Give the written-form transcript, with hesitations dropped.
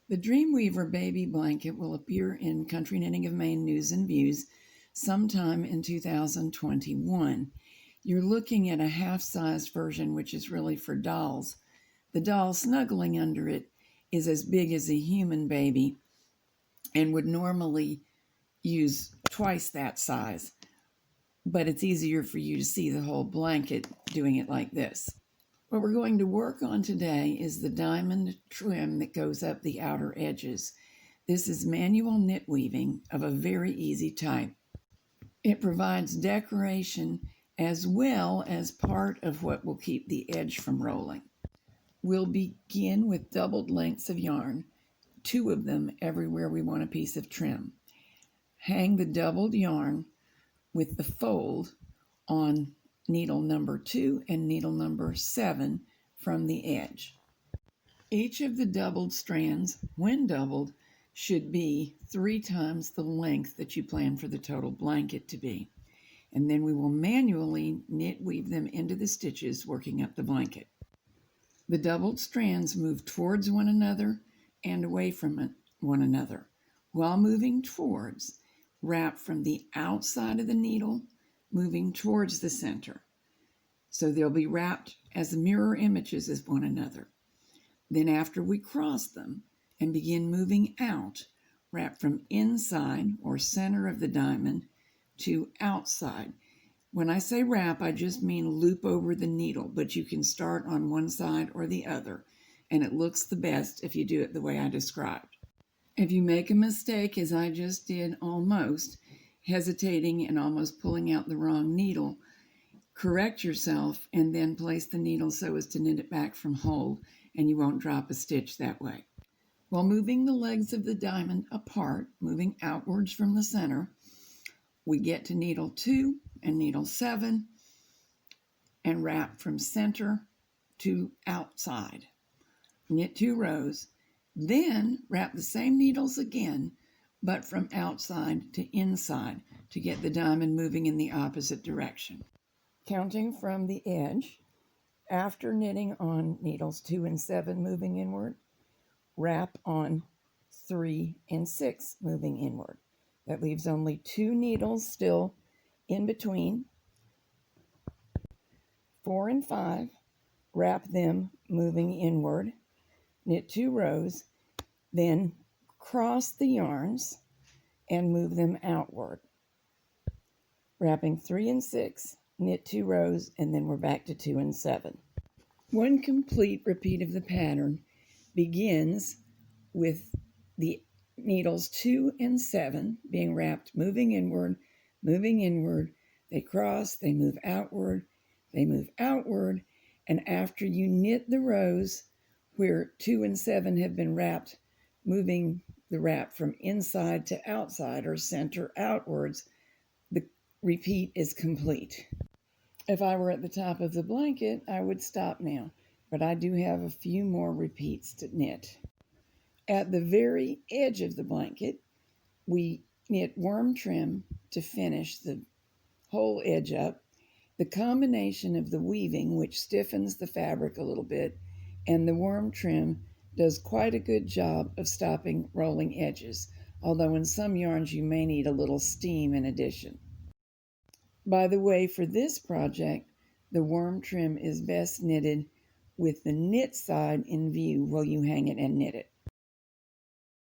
The Dreamweaver baby blanket will appear in Country Knitting of Maine News and Views sometime in 2021. You're looking at a half-sized version, which is really for dolls. The doll snuggling under it is as big as a human baby and would normally use twice that size, but it's easier for you to see the whole blanket doing it like this. What we're going to work on today is the diamond trim that goes up the outer edges. This is manual knit weaving of a very easy type. It provides decoration as well as part of what will keep the edge from rolling. We'll begin with doubled lengths of yarn, 2 of them everywhere we want a piece of trim. Hang the doubled yarn with the fold on needle number 2 and needle number 7 from the edge. Each of the doubled strands, when doubled, should be 3 times the length that you plan for the total blanket to be. And then we will manually knit weave them into the stitches, working up the blanket. The doubled strands move towards one another and away from one another. While moving towards, wrap from the outside of the needle, moving towards the center. So they'll be wrapped as mirror images of one another. Then after we cross them and begin moving out, wrap from inside or center of the diamond to outside. When I say wrap, I just mean loop over the needle, but you can start on one side or the other, and it looks the best if you do it the way I described. If you make a mistake, as I just did almost, hesitating and almost pulling out the wrong needle, correct yourself and then place the needle so as to knit it back from hold, and you won't drop a stitch that way. While moving the legs of the diamond apart, moving outwards from the center, we get to needle 2 and needle 7 and wrap from center to outside. Knit 2 rows, then wrap the same needles again, but from outside to inside to get the diamond moving in the opposite direction. Counting from the edge, after knitting on needles 2 and 7 moving inward, wrap on 3 and 6 moving inward. That leaves only 2 needles still in between. 4 and 5, wrap them moving inward, knit 2 rows, then cross the yarns and move them outward. Wrapping 3 and 6, knit 2 rows, and then we're back to 2 and 7. One complete repeat of the pattern begins with the needles 2 and 7 being wrapped, moving inward, they cross, they move outward, and after you knit the rows where 2 and 7 have been wrapped, moving the wrap from inside to outside or center outwards, the repeat is complete. If I were at the top of the blanket, I would stop now, but I do have a few more repeats to knit. At the very edge of the blanket, we knit worm trim to finish the whole edge up. The combination of the weaving, which stiffens the fabric a little bit, and the worm trim does quite a good job of stopping rolling edges, although in some yarns you may need a little steam in addition. By the way, for this project, the worm trim is best knitted with the knit side in view while you hang it and knit it.